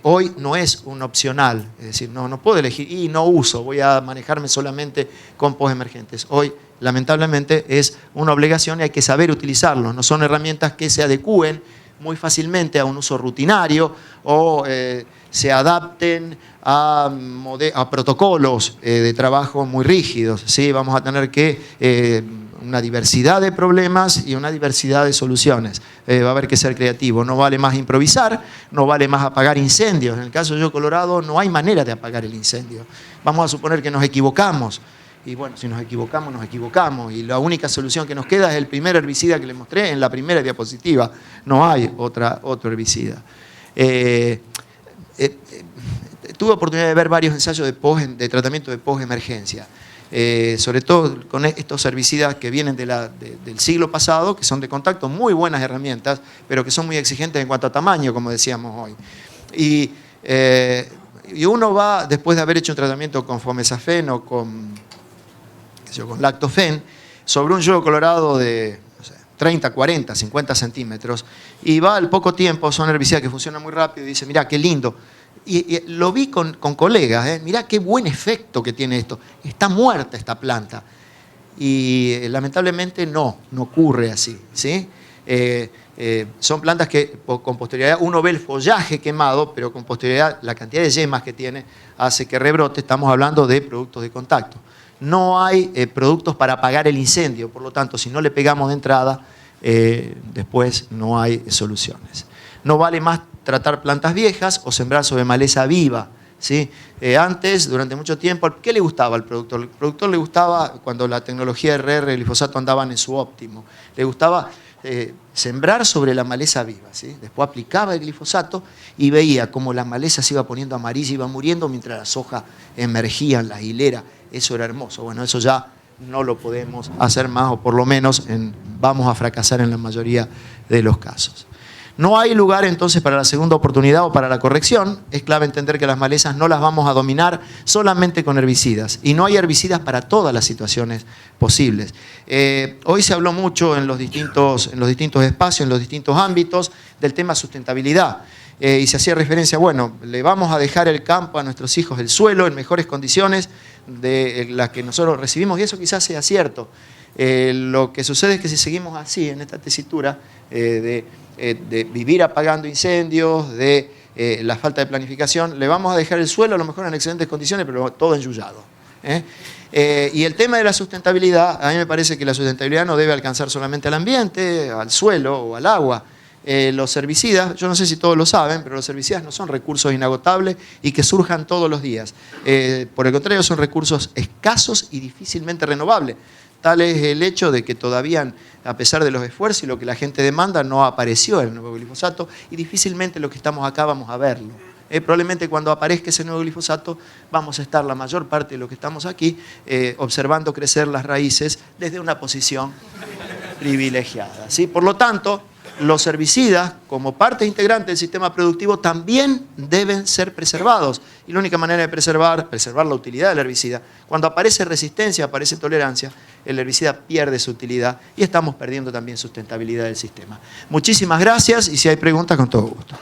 hoy no es un opcional, es decir, no puedo elegir y no uso, voy a manejarme solamente con postemergentes. Hoy, lamentablemente, es una obligación y hay que saber utilizarlos. No son herramientas que se adecúen muy fácilmente a un uso rutinario o se adapten a protocolos de trabajo muy rígidos, ¿sí? Vamos a tener que una diversidad de problemas y una diversidad de soluciones. Va a haber que ser creativo. No vale más improvisar, no vale más apagar incendios. En el caso de Río Colorado no hay manera de apagar el incendio. Vamos a suponer que nos equivocamos. Y bueno, si nos equivocamos, nos equivocamos. Y la única solución que nos queda es el primer herbicida que les mostré en la primera diapositiva. No hay otro herbicida. Tuve oportunidad de ver varios ensayos de tratamiento de post-emergencia. Sobre todo con estos herbicidas que vienen del siglo pasado, que son de contacto, muy buenas herramientas, pero que son muy exigentes en cuanto a tamaño, como decíamos hoy. Y uno va, después de haber hecho un tratamiento con fomesafen o con lactofen, sobre un yugo colorado de 30, 40, 50 centímetros, y va al poco tiempo, son herbicidas que funcionan muy rápido, y dice, mirá, qué lindo. Y lo vi con colegas, mirá qué buen efecto que tiene esto. Está muerta esta planta. Y lamentablemente no ocurre así, ¿sí? Son plantas que con posterioridad uno ve el follaje quemado, pero con posterioridad la cantidad de yemas que tiene hace que rebrote. Estamos hablando de productos de contacto. No hay productos para apagar el incendio, por lo tanto, si no le pegamos de entrada, después no hay soluciones. No vale más tratar plantas viejas o sembrar sobre maleza viva, ¿sí? Antes, durante mucho tiempo, ¿qué le gustaba al productor? Al productor le gustaba, cuando la tecnología RR y el glifosato andaban en su óptimo, le gustaba sembrar sobre la maleza viva, ¿sí? Después aplicaba el glifosato y veía cómo la maleza se iba poniendo amarilla, iba muriendo mientras las hojas emergían, las hileras. Eso era hermoso. Bueno, eso ya no lo podemos hacer más, o por lo menos vamos a fracasar en la mayoría de los casos. No hay lugar entonces para la segunda oportunidad o para la corrección. Es clave entender que las malezas no las vamos a dominar solamente con herbicidas. Y no hay herbicidas para todas las situaciones posibles. Hoy se habló mucho en los distintos espacios, en los distintos ámbitos, del tema sustentabilidad. Y se hacía referencia, bueno, le vamos a dejar el campo a nuestros hijos, el suelo, en mejores condiciones de las que nosotros recibimos. Y eso quizás sea cierto. Lo que sucede es que si seguimos así, en esta tesitura de vivir apagando incendios, de la falta de planificación, le vamos a dejar el suelo a lo mejor en excelentes condiciones, pero todo enllullado. Y el tema de la sustentabilidad, a mí me parece que la sustentabilidad no debe alcanzar solamente al ambiente, al suelo o al agua. Los herbicidas, yo no sé si todos lo saben, pero los herbicidas no son recursos inagotables y que surjan todos los días. Por el contrario, son recursos escasos y difícilmente renovables. Tal es el hecho de que todavía, a pesar de los esfuerzos y lo que la gente demanda, no apareció el nuevo glifosato y difícilmente los que estamos acá vamos a verlo. Probablemente cuando aparezca ese nuevo glifosato vamos a estar la mayor parte de los que estamos aquí observando crecer las raíces desde una posición privilegiada, ¿sí? Por lo tanto, los herbicidas, como parte integrante del sistema productivo, también deben ser preservados. Y la única manera de preservar la utilidad del herbicida, cuando aparece resistencia, aparece tolerancia, el herbicida pierde su utilidad y estamos perdiendo también sustentabilidad del sistema. Muchísimas gracias y si hay preguntas, con todo gusto.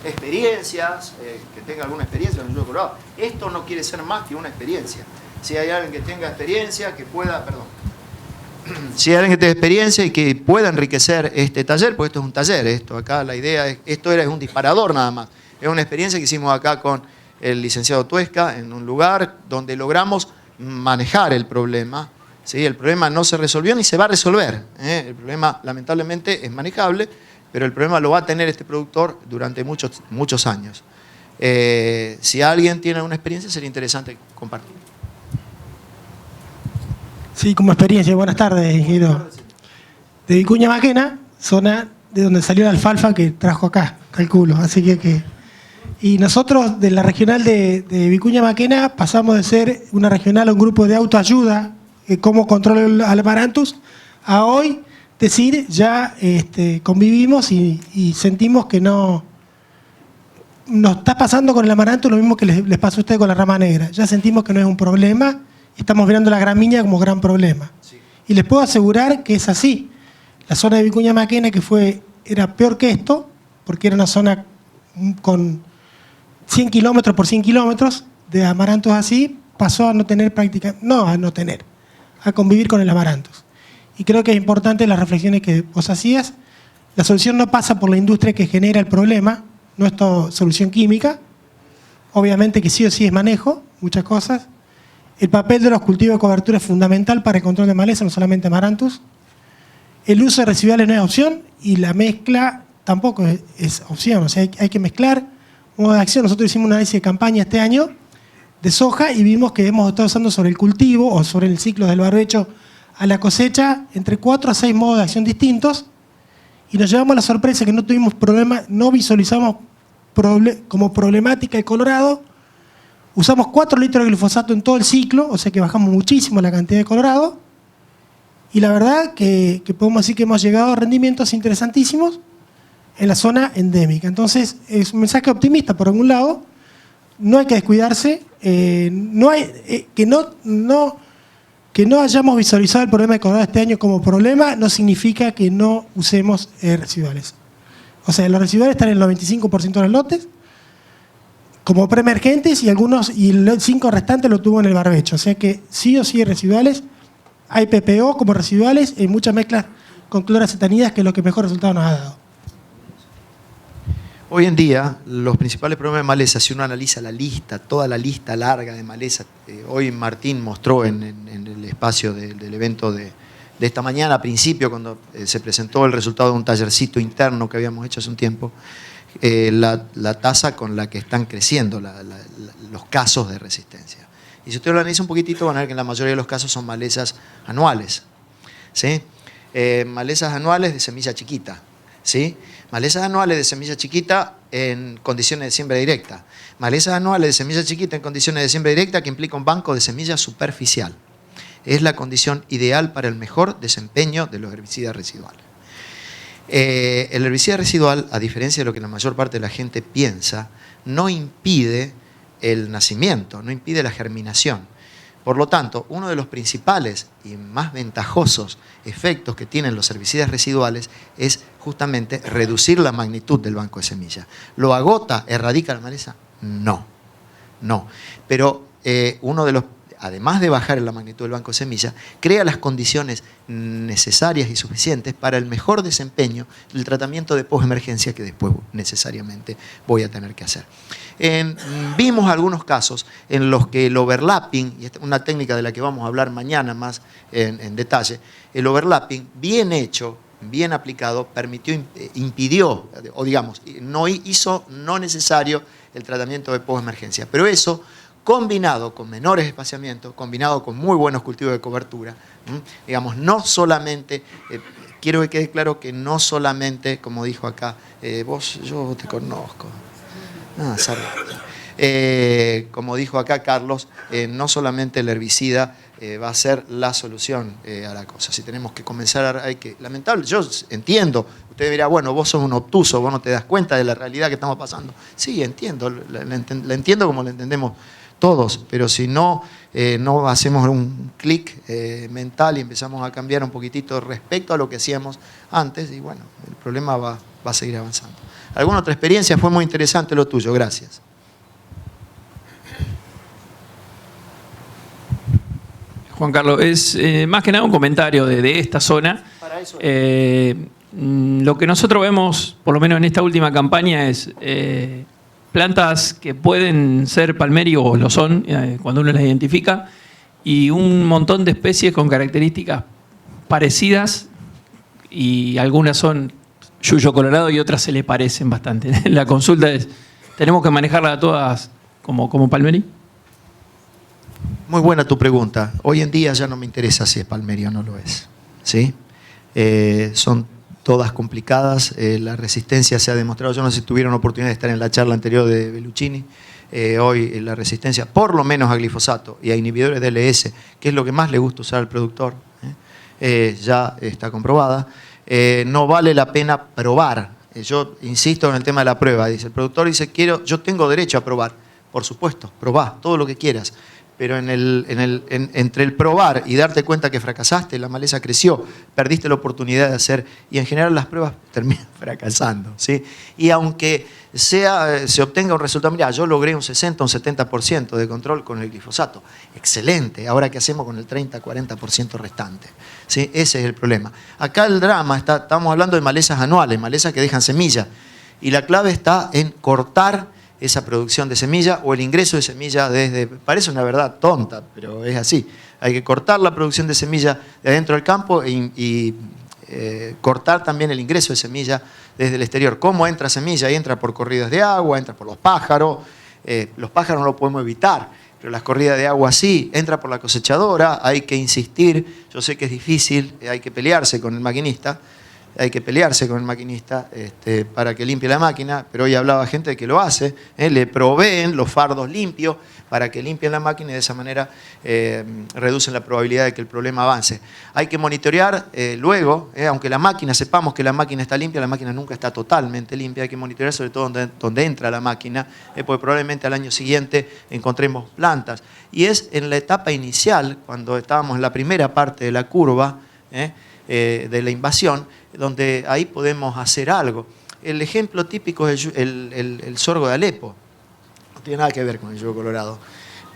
Experiencias, que tenga alguna experiencia en el yugo colorado. Esto no quiere ser más que una experiencia. Si hay alguien que tenga experiencia, que pueda, si hay alguien que tenga experiencia y que pueda enriquecer este taller, porque esto es un taller, acá la idea es, esto era un disparador nada más. Es una experiencia que hicimos acá con el licenciado Tuesca en un lugar donde logramos manejar el problema. ¿Sí? El problema no se resolvió ni se va a resolver. El problema lamentablemente es manejable, pero el problema lo va a tener este productor durante muchos años. Si alguien tiene alguna experiencia, sería interesante compartir. Sí, como experiencia. Buenas tardes, ingeniero. De Vicuña Maquena, zona de donde salió la alfalfa que trajo acá, calculo. Así que y nosotros de la regional de Vicuña Maquena pasamos de ser una regional a un grupo de autoayuda, cómo controla el amaranthus, a hoy decir, ya convivimos y sentimos que no nos está pasando con el amaranto lo mismo que les pasó a ustedes con la rama negra. Ya sentimos que no es un problema y estamos mirando la gramínea como gran problema. Sí. Y les puedo asegurar que es así. La zona de Vicuña Maquena, que era peor que esto, porque era una zona con 100 kilómetros por 100 kilómetros de amarantos así, pasó a no tener práctica, a convivir con el amarantos. Y creo que es importante las reflexiones que vos hacías. La solución no pasa por la industria que genera el problema, no es todo solución química. Obviamente que sí o sí es manejo, muchas cosas. El papel de los cultivos de cobertura es fundamental para el control de maleza, no solamente amaranthus. El uso de residuales no es opción y la mezcla tampoco es opción. O sea, hay que mezclar modo de acción. Nosotros hicimos un análisis de campaña este año de soja y vimos que hemos estado usando sobre el cultivo o sobre el ciclo del barbecho a la cosecha entre 4 a 6 modos de acción distintos y nos llevamos a la sorpresa que no tuvimos problema, no visualizamos como problemática el colorado. Usamos 4 litros de glifosato en todo el ciclo, o sea que bajamos muchísimo la cantidad de colorado y la verdad que podemos decir que hemos llegado a rendimientos interesantísimos en la zona endémica. Entonces es un mensaje optimista por algún lado, no hay que descuidarse, que no hayamos visualizado el problema de colorado este año como problema no significa que no usemos residuales. O sea, los residuales están en el 95% de los lotes como preemergentes y el 5 restante lo tuvo en el barbecho. O sea que sí o sí residuales. Hay PPO como residuales y muchas mezclas con cloracetanidas, que es lo que mejor resultado nos ha dado. Hoy en día, los principales problemas de maleza, si uno analiza la lista, toda la lista larga de maleza, hoy Martín mostró en el espacio del evento de esta mañana, a principio, cuando se presentó el resultado de un tallercito interno que habíamos hecho hace un tiempo, la tasa con la que están creciendo los casos de resistencia. Y si usted lo analiza un poquitito, van a ver que en la mayoría de los casos son malezas anuales, ¿sí? Malezas anuales de semilla chiquita, ¿sí? Malezas anuales de semilla chiquita en condiciones de siembra directa. Malezas anuales de semilla chiquita en condiciones de siembra directa que implica un banco de semilla superficial. Es la condición ideal para el mejor desempeño de los herbicidas residuales. El herbicida residual, a diferencia de lo que la mayor parte de la gente piensa, no impide el nacimiento, no impide la germinación. Por lo tanto, uno de los principales y más ventajosos efectos que tienen los herbicidas residuales es justamente reducir la magnitud del banco de semillas. ¿Lo agota, erradica la maleza? No, no. Pero uno de los, además de bajar la magnitud del banco de semillas, crea las condiciones necesarias y suficientes para el mejor desempeño del tratamiento de postemergencia que después necesariamente voy a tener que hacer. Vimos algunos casos en los que el overlapping, y esta es una técnica de la que vamos a hablar mañana más en detalle, el overlapping bien hecho, bien aplicado, impidió, o digamos, no hizo no necesario el tratamiento de postemergencia. Pero eso, combinado con menores espaciamientos, combinado con muy buenos cultivos de cobertura, digamos, no solamente, quiero que quede claro que no solamente, como dijo acá, yo te conozco, como dijo acá Carlos, no solamente el herbicida va a ser la solución a la cosa. Si tenemos que comenzar, lamentable, yo entiendo, usted dirá, bueno, vos sos un obtuso, vos no te das cuenta de la realidad que estamos pasando. Sí, entiendo, la entiendo como la entendemos todos, pero si no, no hacemos un clic mental y empezamos a cambiar un poquitito respecto a lo que hacíamos antes, y bueno, el problema va a seguir avanzando. ¿Alguna otra experiencia? Fue muy interesante lo tuyo, gracias. Juan Carlos, es más que nada un comentario de esta zona. Lo que nosotros vemos, por lo menos en esta última campaña, es plantas que pueden ser palmeri o lo son cuando uno las identifica, y un montón de especies con características parecidas, y algunas son yuyo colorado y otras se le parecen bastante. La consulta es, ¿tenemos que manejarlas todas como palmeri? Muy buena tu pregunta. Hoy en día ya no me interesa si es palmeri o no lo es, ¿sí? Son todas complicadas, la resistencia se ha demostrado, yo no sé si tuvieron oportunidad de estar en la charla anterior de Belluccini, hoy la resistencia, por lo menos a glifosato y a inhibidores de LS, que es lo que más le gusta usar al productor, ya está comprobada. No vale la pena probar. Yo insisto en el tema de la prueba. Dice, el productor dice, yo tengo derecho a probar. Por supuesto, probá todo lo que quieras, pero entre el probar y darte cuenta que fracasaste, la maleza creció, perdiste la oportunidad de hacer, y en general las pruebas terminan fracasando, ¿sí? Y aunque se obtenga un resultado, mira, yo logré un 60, un 70% de control con el glifosato, excelente, ahora ¿qué hacemos con el 30, 40% restante? ¿Sí? Ese es el problema. Acá el drama, estamos hablando de malezas anuales, malezas que dejan semilla, y la clave está en cortar esa producción de semilla o el ingreso de semilla parece una verdad tonta, pero es así. Hay que cortar la producción de semilla de adentro del campo y cortar también el ingreso de semilla desde el exterior. ¿Cómo entra semilla? Entra por corridas de agua, entra por los pájaros. Los pájaros no lo podemos evitar, pero las corridas de agua sí. Entra por la cosechadora, hay que insistir. Yo sé que es difícil, hay que pelearse con el maquinista. Para que limpie la máquina, pero hoy hablaba gente que lo hace, le proveen los fardos limpios para que limpien la máquina y de esa manera reducen la probabilidad de que el problema avance. Hay que monitorear luego, aunque sepamos que la máquina está limpia, la máquina nunca está totalmente limpia, hay que monitorear sobre todo donde entra la máquina, porque probablemente al año siguiente encontremos plantas. Y es en la etapa inicial, cuando estábamos en la primera parte de la curva de la invasión, donde ahí podemos hacer algo. El ejemplo típico es el sorgo de Alepo. No tiene nada que ver con el yugo colorado.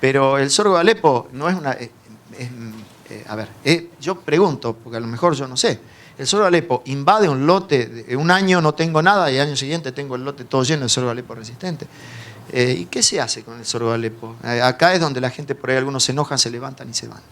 Pero el sorgo de Alepo no es una... yo pregunto, porque a lo mejor yo no sé. El sorgo de Alepo invade un lote, un año no tengo nada y al año siguiente tengo el lote todo lleno de sorgo de Alepo resistente. ¿Y qué se hace con el sorgo de Alepo? Acá es donde la gente, por ahí algunos se enojan, se levantan y se van.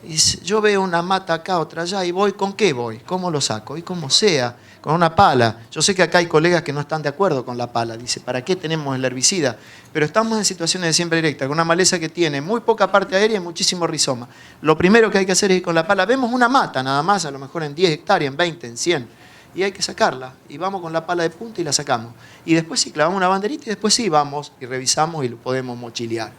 Y yo veo una mata acá, otra allá, y voy, ¿con qué voy? ¿Cómo lo saco? Y como sea, con una pala. Yo sé que acá hay colegas que no están de acuerdo con la pala. Dice, ¿para qué tenemos el herbicida? Pero estamos en situaciones de siembra directa, con una maleza que tiene muy poca parte aérea y muchísimo rizoma. Lo primero que hay que hacer es ir con la pala. Vemos una mata nada más, a lo mejor en 10 hectáreas, en 20, en 100. Y hay que sacarla. Y vamos con la pala de punta y la sacamos. Y después sí, clavamos una banderita y después sí vamos y revisamos y lo podemos mochilear.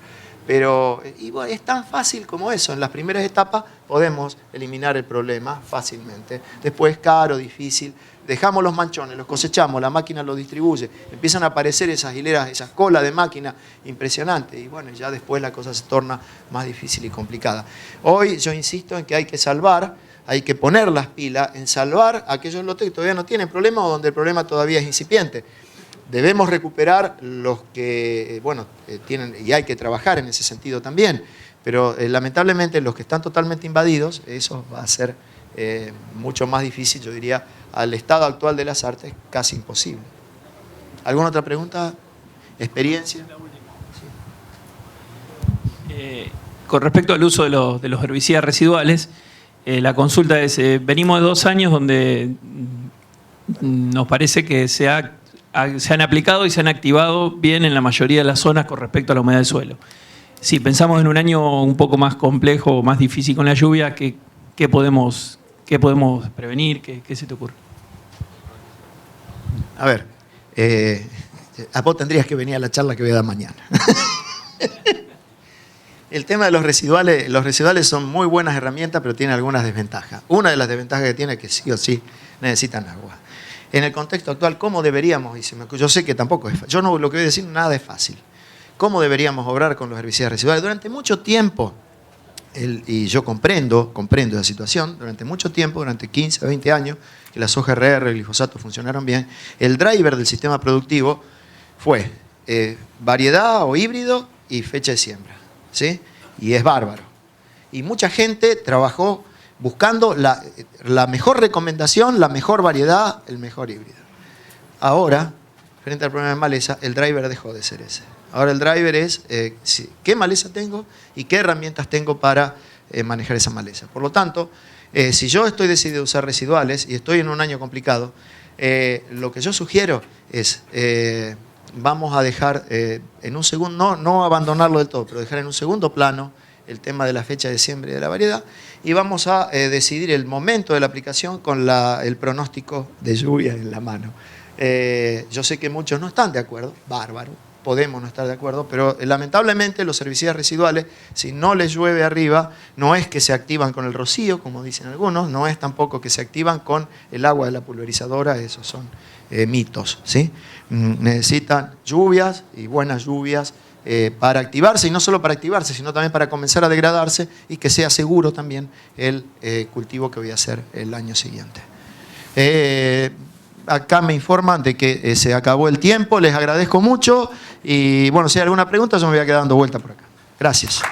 Pero bueno, es tan fácil como eso. En las primeras etapas podemos eliminar el problema fácilmente. Después caro, difícil. Dejamos los manchones, los cosechamos, la máquina los distribuye. Empiezan a aparecer esas hileras, esas colas de máquina impresionantes. Y bueno, ya después la cosa se torna más difícil y complicada. Hoy yo insisto en que hay que salvar, hay que poner las pilas en salvar aquellos lotes que todavía no tienen problema o donde el problema todavía es incipiente. Debemos recuperar los que, tienen, y hay que trabajar en ese sentido también, pero lamentablemente los que están totalmente invadidos, eso va a ser mucho más difícil, yo diría, al estado actual de las artes, casi imposible. ¿Alguna otra pregunta? ¿Experiencia? Con respecto al uso de los herbicidas residuales, la consulta es, venimos de 2 años donde nos parece que se han aplicado y se han activado bien en la mayoría de las zonas con respecto a la humedad del suelo. Si pensamos en un año un poco más complejo, más difícil con la lluvia, ¿qué podemos prevenir? ¿Qué se te ocurre? A ver, vos tendrías que venir a la charla que voy a dar mañana. El tema de los residuales son muy buenas herramientas, pero tienen algunas desventajas. Una de las desventajas que tiene es que sí o sí necesitan agua. En el contexto actual, ¿cómo deberíamos? Yo sé que tampoco es fácil. Yo no lo que voy a decir, nada es fácil. ¿Cómo deberíamos obrar con los herbicidas residuales? Durante mucho tiempo, y yo comprendo esa situación, durante mucho tiempo, durante 15 o 20 años, que las hojas RR, el glifosato funcionaron bien, el driver del sistema productivo fue variedad o híbrido y fecha de siembra, ¿sí? Y es bárbaro. Y mucha gente trabajó buscando la mejor recomendación, la mejor variedad, el mejor híbrido. Ahora, frente al problema de maleza, el driver dejó de ser ese. Ahora el driver es qué maleza tengo y qué herramientas tengo para manejar esa maleza. Por lo tanto, si yo estoy decidido a usar residuales y estoy en un año complicado, lo que yo sugiero es, vamos a dejar en un segundo, no abandonarlo del todo, pero dejar en un segundo plano el tema de la fecha de siembra y de la variedad, y vamos a decidir el momento de la aplicación con el pronóstico de lluvia en la mano. Yo sé que muchos no están de acuerdo, bárbaro, podemos no estar de acuerdo, pero lamentablemente los herbicidas residuales, si no les llueve arriba, no es que se activan con el rocío, como dicen algunos, no es tampoco que se activan con el agua de la pulverizadora, esos son mitos, ¿sí? Necesitan lluvias y buenas lluvias para activarse, y no solo para activarse, sino también para comenzar a degradarse y que sea seguro también el cultivo que voy a hacer el año siguiente. Acá me informan de que se acabó el tiempo, les agradezco mucho y bueno, si hay alguna pregunta yo me voy a quedar dando vuelta por acá. Gracias.